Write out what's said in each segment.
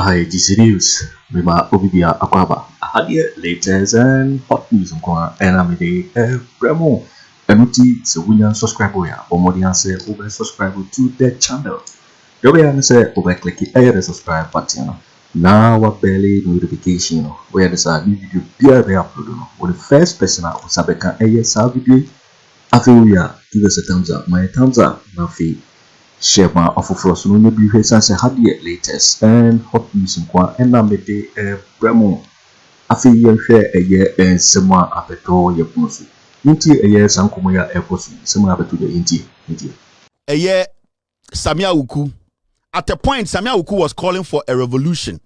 Hi, this is news. Mima Obibia Akwaba. Ahadi latest and hot news and I'm a Bremo. Enuti so we subscribe or more than say over subscribe to the channel. You will say over click the subscribe button. Now what barely notification where there's a new video be uploaded or the first person out was Sabeka video. After we are give us a thumbs up. My thumbs up now fee. Share my offer for us. No be here since I had the latest and hot news and I'm a Bremo. After you share a year and someone apeto your post. Inti a year sankumoya airpost. Someone apeto the inti. A year Sammy Awuku. At a point, Sammy Awuku was calling for a revolution.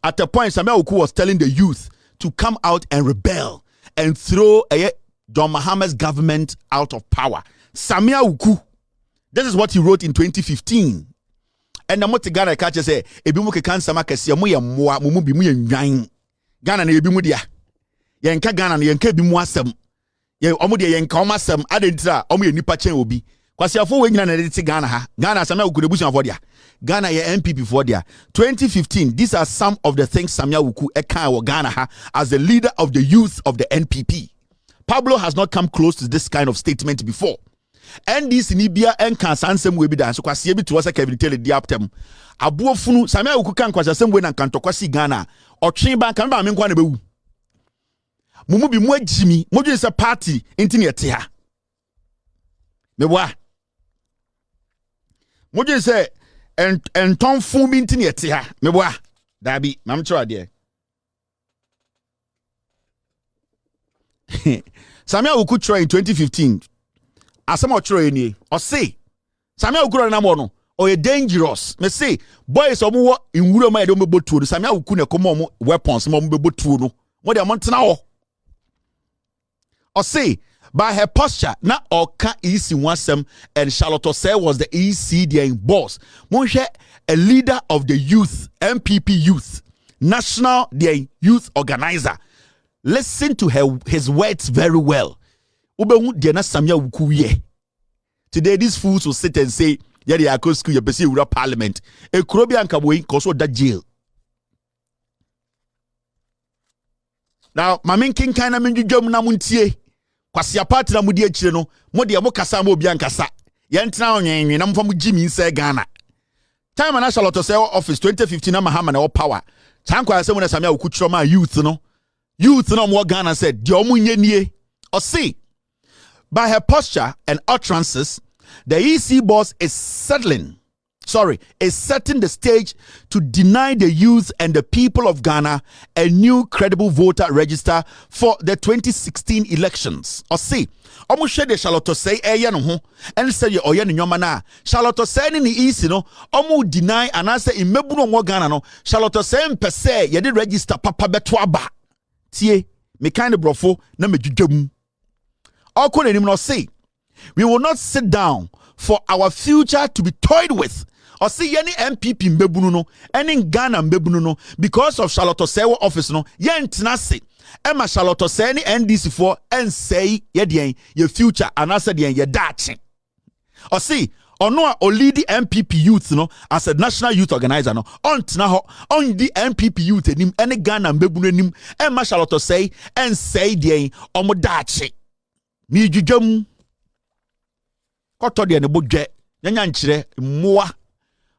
At a point, Sammy Awuku was telling the youth to come out and rebel and throw John Mahama's government out of power. Sammy Awuku. This is what he wrote in 2015. And the moti Ghana catch say, "Ebi mu kekan sama kese mu ye moa mu bi mu ye nwan." Ghana na ebi mu dia. Ye nka Ghana na ye nka bi mu asem. Ye omo de ye nka omo asem adentira omo ye nipa chen obi. Kwasiafo we nyina na de ti Ghana ha. Ghana Sammy Awuku debusu afọ dia. Ghana ye NPP for dia. 2015, these are some of the things Sammy Awuku eka wo Ghana ha as the leader of the youth of the NPP. Pablo has not come close to this kind of statement before. And this Nibia and Kansansem will be done. So Kwasi to us a Kevin Taylor diaptem. Abuofunu, Sammy Awuku can kwasa same way and Kantokwasi Ghana or Chimba can ba me kwana bewu. Mumu bi mu Jimmy, moju is a party internet ha. Meboa. Moju say and Tom Fumi internet ha. Meboa. Dabi, mam try there. Sammy Awuku try in 2015. Asama otro eni o say Sammy Awuku na mo no o ye dangerous me say boys omo nwuro ma ye do mebotuo no Sammy Awuku na komo omo weapons mo mebotuo no mo de montena ho o say by her posture na oka EC wasem and Charlotte Osei was the EC their boss mo hwe a leader of the youth NPP youth national their youth organizer. Listen to his words very well. Sammy Awuku ye. Today these fools will sit and say, yeah, they are go school, you besi ura parliament. E kurobi ankabwe koso that jail. Now, mamin king kind of minjum na muntie. Kwasi apart na mudi echire no, modi amo kasa mo obi ankasa. Yentra onyenwe na mfa mu Jimmy nse Ghana. Time na Charlotte Osei office 2015 na Mahamadu power. Tankwa ase mo na Sammy Awuku chiro youth no. Youth no mo Ghana said, "Di omu nye nie." Or see, by her posture and utterances, the EC boss is setting the stage to deny the youth and the people of Ghana a new credible voter register for the 2016 elections. Or see, almost share the Charlotte Osei no ho and say ye oye ni nyoma na Charlotte Osei ni EC no almost deny and answer imebu no Ghana no Charlotte Osei mpese ye de register papa beto aba tie me kind of brofo na me dwudwam. Or say, we will not sit down for our future to be toyed with. Or see any MPP mbebuno, any Ghana mbebuno, because of Charlotte Osei office no, yen tinase. Emma Charlotte Osei any NDC for and say ye future and answer ye dachi. Or see, or no lead the MPP youth no as a national youth organizer no on the MPP youth any Ghana mbebuno nim Emma Charlotte Osei and say ye omodachi. Mi jujum koto de ne bodwe nyanya nchire moa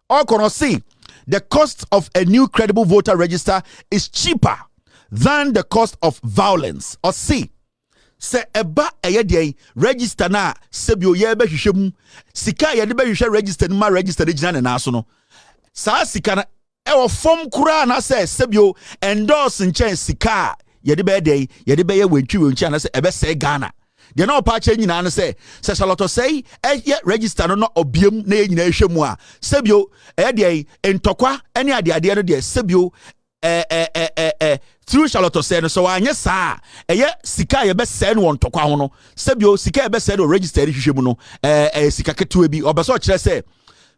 okono see the cost of a new credible voter register is cheaper than the cost of violence. Or see se eba eyede register na sebio ye be hwehwem sika ye de be hwehwe register ma register de gina na so no sa sika na e wo fom kura na se sebio endorse nchen sika ye de be dey ye de be ye wentwi na se ebe se Ghana. They no pa change na say Charlotte Osei register no obiem na nyina ehwemu a sebio dey entokwa any ade no dey sebio through Charlotte Osei no so anya sa sika ye be say no ntokwa ho no sebio sika ye be say no register hwehwemu no sika ketu bi obeso kire say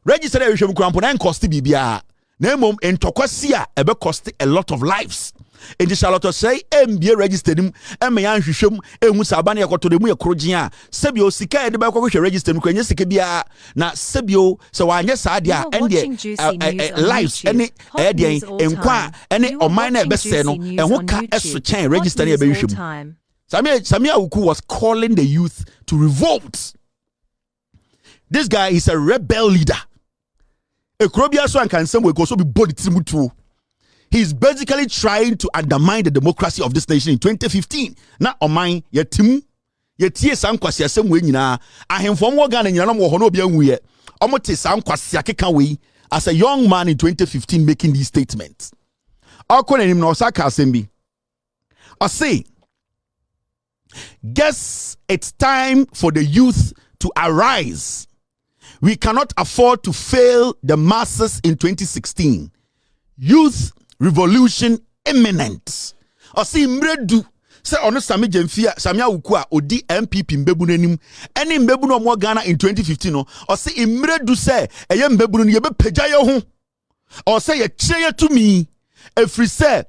register hwehwemu krampo na cost bibia na mom entokwa si a ebe cost a lot of lives. Enti Charlotte say MBA registered him ema yan hwehwem ehu sabane Akoto de mu yekrogyen a sebio sika e de ba kwahwe register no kwanye sika bia na sebio se wanye saa de a ende lives ene e de enkwa ene oman na ebese no eho ka eso chen register ne be hwehwem. Sammy Awuku was calling the youth to revolt. This guy is a rebel leader. Ekrobia so ankansem we go so be body timutu. He's basically trying to undermine the democracy of this nation in 2015. Na oman yetim yetie sankwasi asem we nyina ahemfo mo Ghana nyina no ho no bia nwuye. Omote sankwasi akeka we as a young man in 2015 making these statements. Akona nim na osaka asem bi. I say, guess it's time for the youth to arise. We cannot afford to fail the masses in 2016. Youth revolution imminent. I see mredu say ono Sammy Awuku a odi NPP mbebu nanim ene mbebu no mo Ghana in 2015 no o say mredu say eye mbebu no ye be pagya ye ho o say ye kyereye to me efri say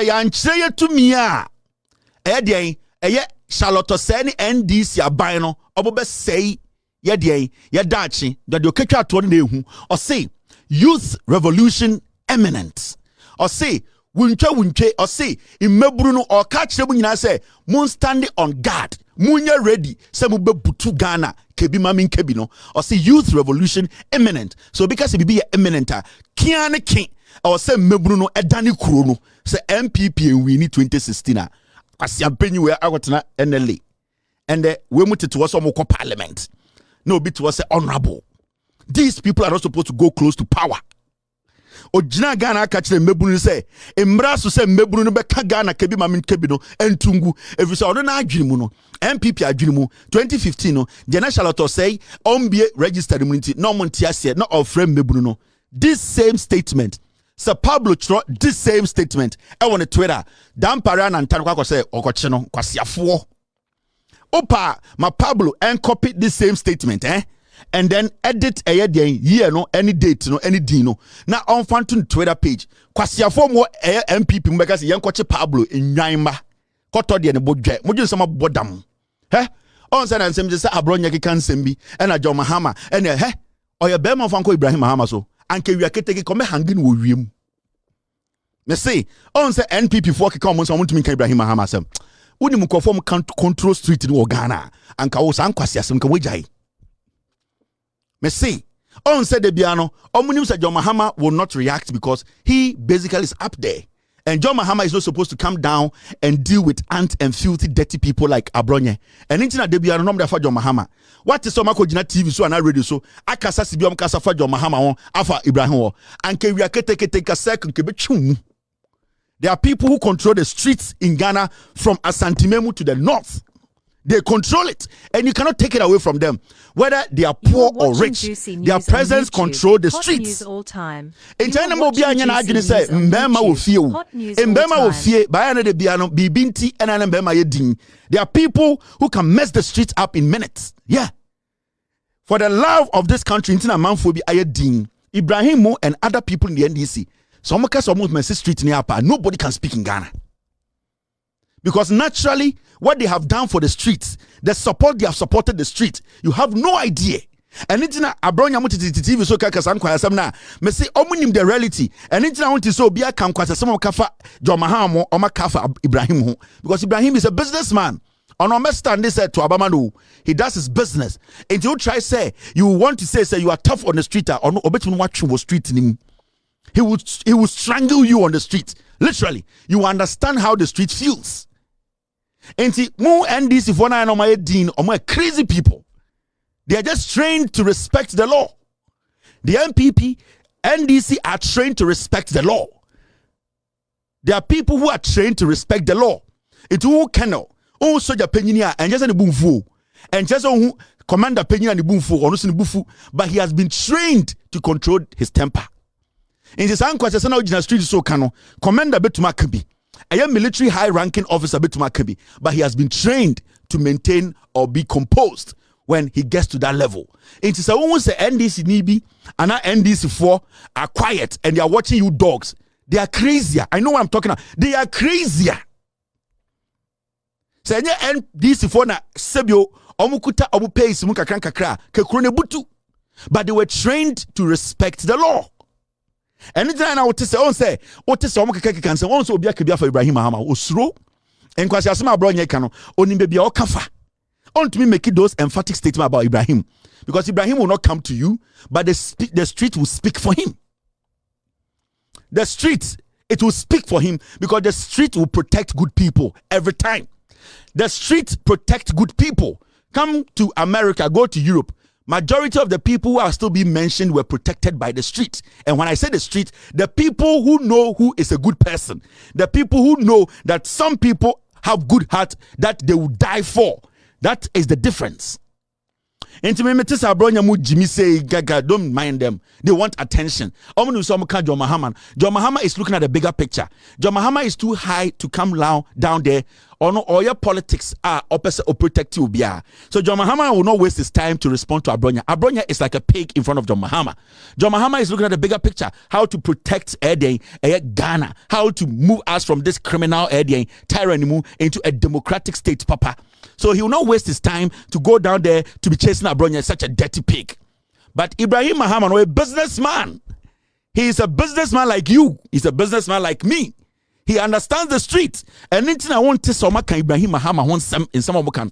ya nkyereye to me a eye Charlotte say ni NDC aban no obo say ye dachi that you catch out one ehu or say youth revolution imminent or say wunche or say imeburu no or catch them nyina say mun standing on guard munya ready say mu bebutu Ghana kebi mamin kebi no or say youth revolution imminent. So because it be imminent kiane kin or say meburu no edani kuro no say NPP and we need 2016 asiampenyi we agotena NLA and we muti to some parliament. No bit was honorable. These people are not supposed to go close to power. Ojina Ghana catch them mebunu say embraso say mebunu no beka Ghana kebi mamin kebi no entungu if you say odo na adwini mu no NPP adwini mu 2015 no General Charlotte say ombie registered immunity no monti ase no of frame mebunu no. This same statement Sir Pablo Tro this same statement e won Twitter dan para na ntan kwa say okoche no kwasiafo Opa, my Pablo and copy this same statement, and then edit a year no any date no any dino. Now on Phantom Twitter page, kwasia for more MPP because young coach Pablo in Yaima. Koto de ne bodje. Moju sama bodam. On said and some just Abronye can sembi and a John Mahama and or your Bema Fanko Ibrahim Mahama so and can we take come hanging with him. Me say on say NPP for come on someone to me Ibrahim Mahama sem. Uni mukofom control street in Ghana and ka wo san kwasi asem ka wejai me say on said the biano omunim said John Mahama will not react because he basically is up there and John Mahama is not supposed to come down and deal with ant and filthy dirty people like Abronye and internet de biano nom for John Mahama what is some akogina TV so and radio so akasa sibiom kasa for John Mahama won afa Ibrahim wo and ke wiakete ka second ke betwum. There are people who control the streets in Ghana from Asantimemu to the north. They control it, and you cannot take it away from them. Whether they are poor or rich, their presence control the streets. In China, Mbema will fear. Mbema will fear. Bayana de Biano, Bibinti, and Mbema Yedin. There are people who can mess the streets up in minutes. Yeah. For the love of this country, Manfobi Ayedin, Ibrahim Mo, and other people in the NDC. Some case almost Mensah street near nobody can speak in Ghana. Because naturally, what they have done for the streets, the support they have supported the street, you have no idea. And it's not Abronye TV so kakasan kwa samna. Me say omunim the reality. And it's not want to so bia kan kwasa some kafa John Mahama or makafa Ibrahim ho. Because Ibrahim is a businessman. On understand this to Abamanu, he does his business. And you try say you want to say you are tough on the street or no obetun watch you street him. He would strangle you on the street. Literally, you understand how the street feels. And see, more NDC for now, my dean or more crazy people. They are just trained to respect the law. The NPP, NDC are trained to respect the law. There are people who are trained to respect the law. It who cannot. Oh, soldier penina and just a boom fool. And just who commander penina and the boom fool or no, but he has been trained to control his temper. In this ankwasa na ojina street so kano commander betuma kabi a military high ranking officer betuma kabi but he has been trained to maintain or be composed when he gets to that level. It is a woman say NDC nibi and NDC4 are quiet and they are watching you dogs. They are crazier. I know what I'm talking about. They are crazier. Say NDC for na sebio omukuta omu pace mu kakran kakra kekrone butu. But they were trained to respect the law. Anytime I would say omu omu kakeke kan say on so obi akabia for Ibrahim Mahama osuro enkwasi asema Abronye kano onimbe bia okafa. On to me make those emphatic statements about Ibrahim, because Ibrahim will not come to you, but the street will speak for him. The street, it will speak for him, because the street will protect good people every time. The street protect good people. Come to America, go to Europe. Majority of the people who are still being mentioned were protected by the street. And when I say the street, the people who know who is a good person, the people who know that some people have good heart that they will die for. That is the difference. Intimates Abronye mu Jimmy say gaga, don't mind them. They want attention. John Mahama is looking at the bigger picture. John Mahama is too high to come down there. Or your politics are opposite or protective. So John Mahama will not waste his time to respond to Abronye. Abronye is like a pig in front of John Mahama. John Mahama is looking at the bigger picture. How to protect Ghana. How to move us from this criminal tyranny into a democratic state, Papa. So he will not waste his time to go down there to be chasing Abronye, such a dirty pig. But Ibrahim Mahama, a businessman. He is a businessman like you. He's a businessman like me. He understands the street. And anything I want to say, Ibrahim Mahama wants some in some of them.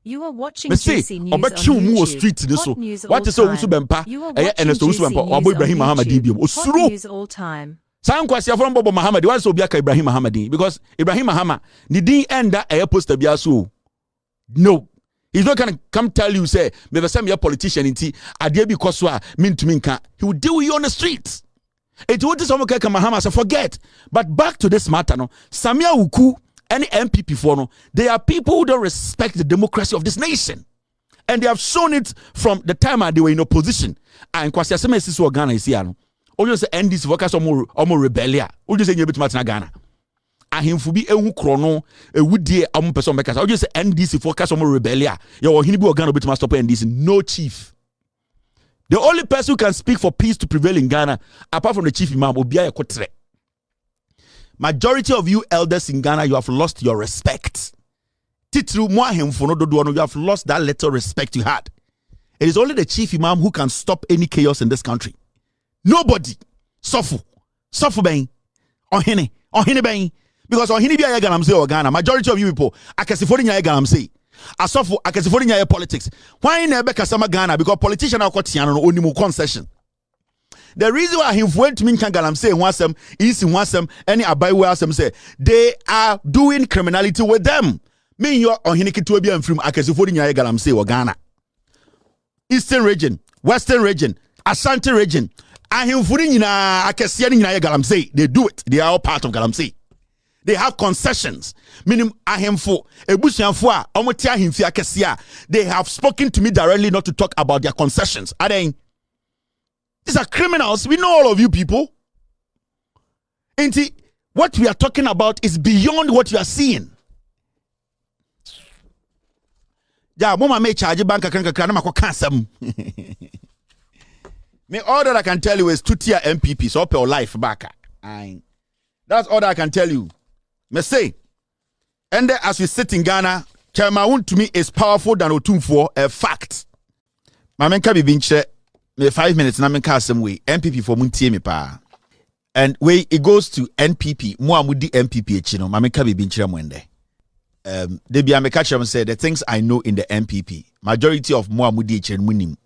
You are watching Juicy News on YouTube. What is Owusu Bempa? You are watching Juicy News on YouTube. Hot news all time. Some question from Bobo Muhammad. Why so biaka Ibrahim Muhammad? Because Ibrahim Mahama, the end that a poster biasu. No, he's not gonna come tell you say maybe some your politician in tea. Adebi Koswa mean to minka. He will deal with you on the streets. It would some okay Mahama so forget. But back to this matter, no. Sammy Awuku, any NPP for no, they are people who don't respect the democracy of this nation, and they have shown it from the time they were in opposition. And Kwasi Asema is so Ghana is here. Ojo say NDC focus on rebellia. Ojo say nyebet matna Ghana. Ahemfu bi ehu krono ewudie am person make. Ojo say NDC focus on rebellia. Your hini bi organ obet stop NDC. No chief. The only person who can speak for peace to prevail in Ghana, apart from the chief imam, Obia Yakotre. Majority of you elders in Ghana, you have lost your respect. Titru mo ahemfu no dodo no, you have lost that little respect you had. It is only the chief imam who can stop any chaos in this country. Nobody. Sofu ben. Ohene ben. Because ohene bi galamsey or Ghana. Majority of you people, akasifori nya galamsey. Asofu akasifori nya politics. Why na be kasama Ghana? Because politician akotian no onimu concession. The reason why he went to Minkan galamsey wasem is wasem any abaiwe asem say they are doing criminality with them. Me your ohene kitu bi amfrim akasifori nya galamsey or Ghana. Eastern region, Western region, Ashanti region. They do it. They are all part of galamsey. They have concessions. Meaning, they have spoken to me directly not to talk about their concessions. Are they? These are criminals. We know all of you people. And what we are talking about is beyond what you are seeing. Yeah, mama may charge bank Me, all that I can tell you is 2-tier NPP, so up your life back. That's all that I can tell you. Me say, and then as we sit in Ghana, Chairman Wontumi is powerful than Otumfuo, a fact. My men can be binche, me 5 minutes, na men can some way. NPP for muntie me pa. And way it goes to NPP, mo amudi NPP chino, my men can be binche mwende. They be catch and say the things I know in the NPP, majority of mo amudi chen munim.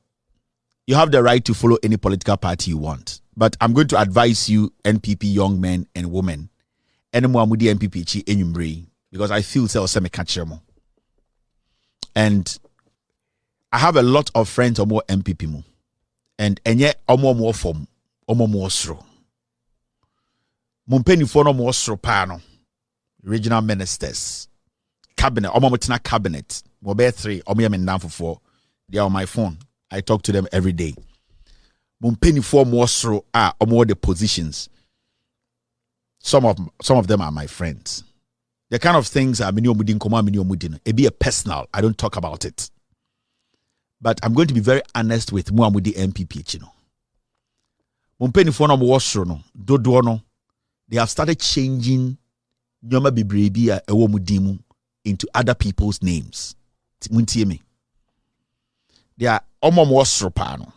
You have the right to follow any political party you want. But I'm going to advise you, NPP young men and women, any more amudi NPP chi enyumbre, because I feel so semi catchermo. And I have a lot of friends or more NPP mu. And yet more form, more stro. Mumpeni for no more stro pano. Regional ministers, cabinet, omomotina cabinet, mobe 3, omoyam down for 4. They are on my phone. I talk to them every day. Mumpeni for more stro or more the positions. Some of them are my friends. The kind of things it be a personal. I don't talk about it. But I'm going to be very honest with Muamudi NPP, you know. Mumpeni for no wasro no dodo no they have started changing nyoma bebree a ewo mudimu into other people's names. Muntie me. They are wasro pa no.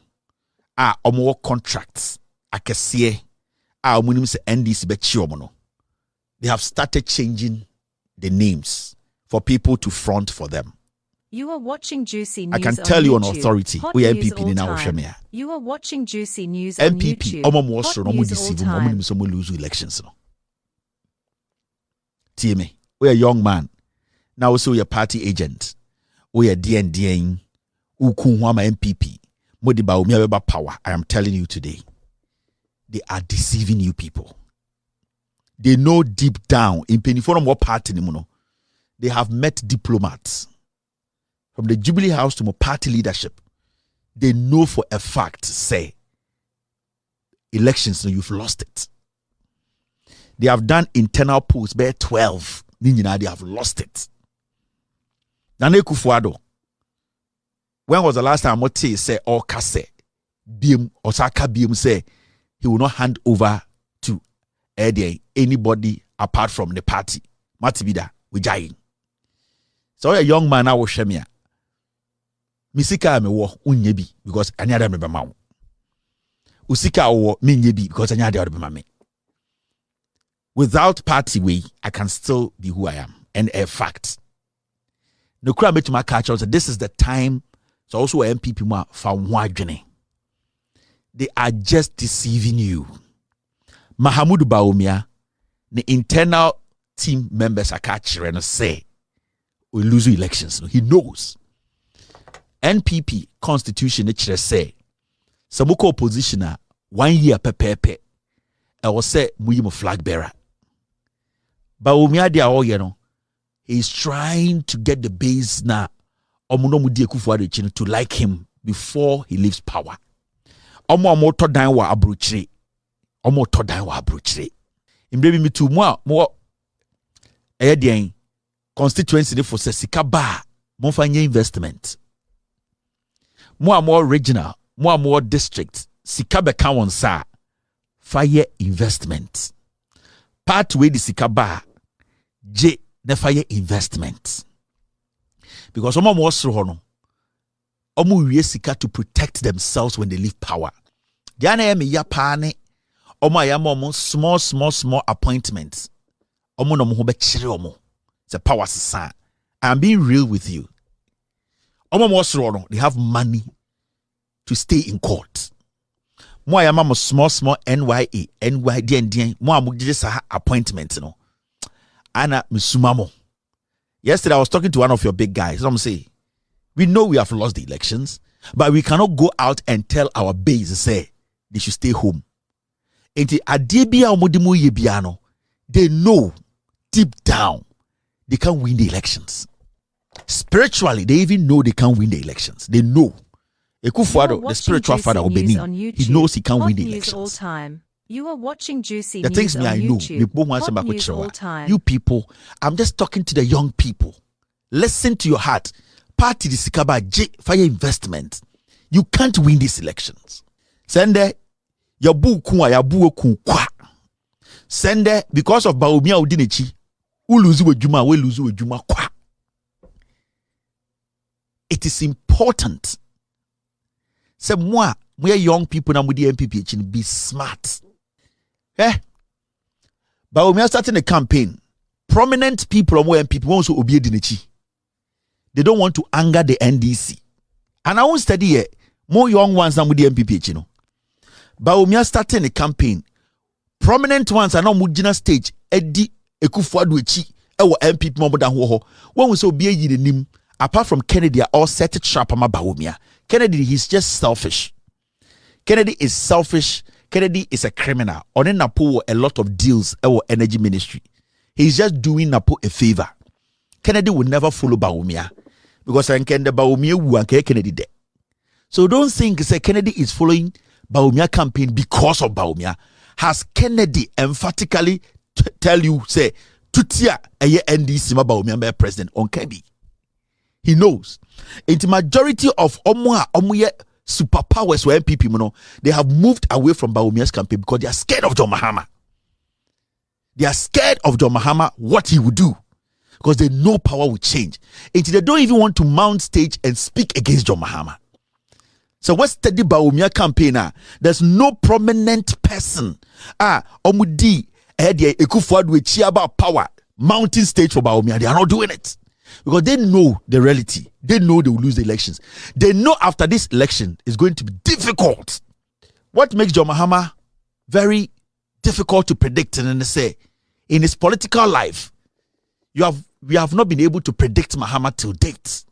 Contracts akese omunim se NDC be chi no. They have started changing the names for people to front for them. You are watching Juicy News. I can tell you on authority. We NPP ni now shemia. You are watching Juicy News NPP, on YouTube. NPP no deceive no lose elections no. TMA, we a young man. Now also we a party agent. We a DND ukunwama NPP. Modi Bawumia beba power. I am telling you today. They are deceiving you people. They know deep down in Peniforum what party no. They have met diplomats from the Jubilee House to my party leadership. They know for a fact, say, elections, no, you've lost it. They have done internal polls, by 12. They have lost it. Akufo Addo, when was the last time Motti say or Kase, Bim or Saka Bim say he will not hand over to anybody apart from the party? Matibida, Wijayin. So a young man I was shemia. Misika me wo unyebi because anyada me bema wo. Usika wo me nyebi because anyada wo bema me. Without party way, I can still be who I am. And a fact. No crowd me to my culture. This is the time. So also MPP ma fa wadwene. They are just deceiving you. Mahamadu Bawumia, the internal team members are catching and say we lose elections. He knows. NPP constitution it say Samuko oppositioner 1 year pepepe. I will say muyimu flag bearer. Bawumia dia all he's trying to get the base na omunomudi Akufo Addo to like him before he leaves power. Omo to dan wa abrochire. Omo to dan wa abrochire. Imbebi mi tu mo eyedian constituency for sika ba mo fanya investment. More regional, more district. Sika beka won sa fire investment. Part way the sika ba J the fire investment. Because some more so no. Omo wie sika to protect themselves when they leave power. Diana me ya pane omo ayamo small appointments. Omo no mo ho be kire omo. The power sisa. I'm being real with you. They have money to stay in court. Mo ayama small NYA, NYDN, mo amugije appointment no. Ana misumamo. Yesterday I was talking to one of your big guys. Some say, we know we have lost the elections, but we cannot go out and tell our base say they should stay home. Enti adebia omodimu yebiano. They know deep down they can't win the elections. Spiritually, they even know they can't win the elections. They know. Akufo Addo, the spiritual father of Benin, he knows he can't win the elections. All time. You are watching Juicy the things News me on I know. YouTube. You people, I'm just talking to the young people. Listen to your heart. Party the Sikaba J fire investment. You can't win these elections. Sende your boo kwa ya boo kwa. Sende because of Bawumia Udinechi. Uluzu wejuma we luzu wejuma kwa. It is important. Say moi, we are young people na mudi NPP be smart. Bawumia starting a campaign. Prominent people on NPP want to obey Dinechi. They don't want to anger the NDC. And I won't study here. More young ones than mudi NPP Bawumia starting a campaign. Prominent ones are now mudina stage. Eddie Akufo Addo echi ewo NPP momoda ho when we so be yi nim apart from Kennedy all set it sharp ama Bawumia. Kennedy he's just selfish. Kennedy is selfish. Kennedy is a criminal. On NAPO a lot of deals ewo energy ministry. He's just doing NAPO a favor. Kennedy will never follow Bawumia because the Bawumia wu anke Kennedy de. So don't think say Kennedy is following Bawumia campaign because of Bawumia. Has Kennedy emphatically tell you say tutia eye NDC ma Bawumia president on Kebi? He knows. It's majority of omo ye superpowers or NPP, they have moved away from Bawumia's campaign because they are scared of John Mahama. They are scared of John Mahama, what he would do, because they know power will change. Until they don't even want to mount stage and speak against John Mahama. So what's the Bawumia campaign? There's no prominent person. Omudi, Akufo Addo cheer about power, mounting stage for Bawumia. They are not doing it because they know the reality. They know they will lose the elections. They know after this election is going to be difficult. What makes John Mahama very difficult to predict? And they say, in his political life, we have not been able to predict Mahama till date.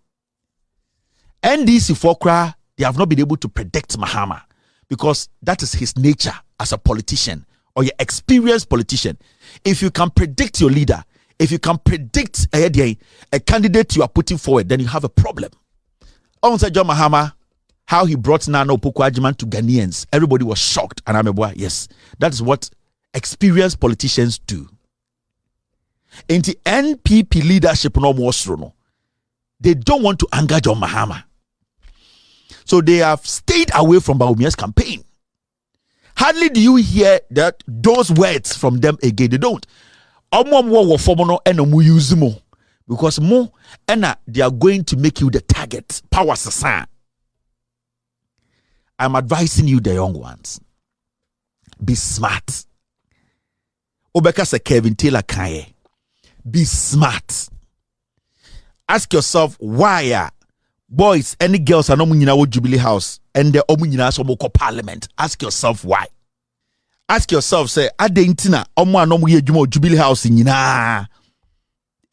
NDC Fokra, they have not been able to predict Mahama because that is his nature as a politician or your experienced politician. If you can predict your leader, if you can predict a candidate you are putting forward, then you have a problem. On John Mahama, how he brought Nana Opoku to Ghanaians, everybody was shocked. And I'm a yes, that is what experienced politicians do. In the NPP leadership, they don't want to anger John Mahama. So they have stayed away from Bawumia's campaign. Hardly do you hear those words from them again. They don't. Because they are going to make you the target. Power Sasa. I'm advising you, the young ones. Be smart. Obeka se Kevin Taylor Kaye. Be smart. Ask yourself why boys, any girls are no munyina Jubilee House and the omunyina so moko parliament. Ask yourself why. Ask yourself, say, adentina omo anomu ye juma Jubilee House nyina,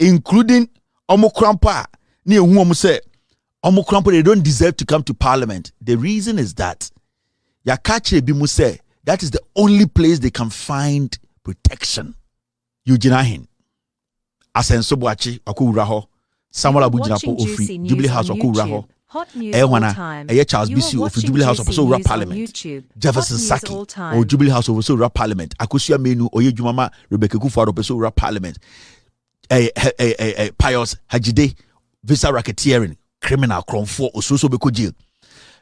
including omo krampa. Ni ehu omo say omo krampa, they don't deserve to come to parliament. The reason is that ya kache bimu say that is the only place they can find protection. Eugene Asenso Boakye Agyarko Samuel Abujinapo Ofri Jubilee House Agyarko Charles Bisu of Jubilee House of Soura Parliament Jefferson Saki or Jubilee House of Soura Parliament Akosia Menu or Yejumama Rebecca Kufaro of Soura Parliament Pius Hajide visa racketeering criminal crime for Osuso Beko jail.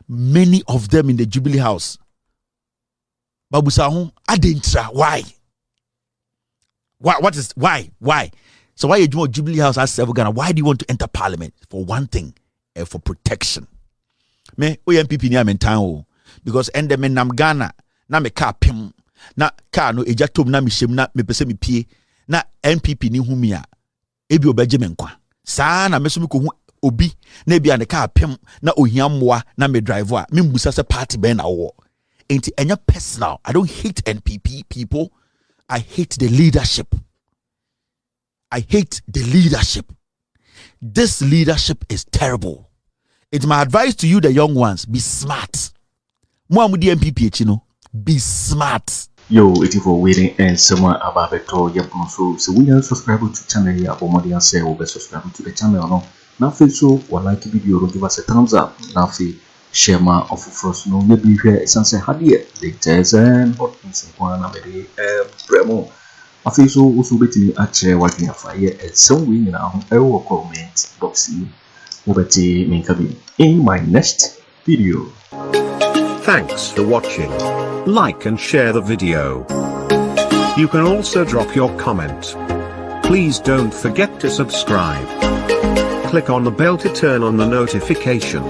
Many of them in the Jubilee House. Babusahu adentra. Why? Why? So why you do Jubilee House as Ghana? Why do you want to enter parliament? For one thing, for protection. Me NPP ni amentan because ende me nam Ghana na me car pim na car no ejatom na me shem na me pese me pie na NPP ni humia ebi obeje me nkwa saa na me so me ko hu obi na ebi an car pim na ohia mmoa na me drive a me mbusa se party ben na wo enti enya personal. I don't hate NPP people. I hate the leadership. I hate the leadership. This leadership is terrible. It's my advice to you, the young ones. Be smart. NPP, be smart. Yo, it is for waiting and someone about the tour. So we are subscribe to channel here. Abomodi say we subscribe to the channel. No, now feel so or like the video, give us a thumbs up. Now feel share my offer first. No, maybe here sunset had here. Latest and hot news and one amedy Bremo. I feel so also betting at share what we have fire at some way now. I will comment boxing over to in my next video. Thanks for watching. Like and share the video. You can also drop your comment. Please don't forget to subscribe. Click on the bell to turn on the notification.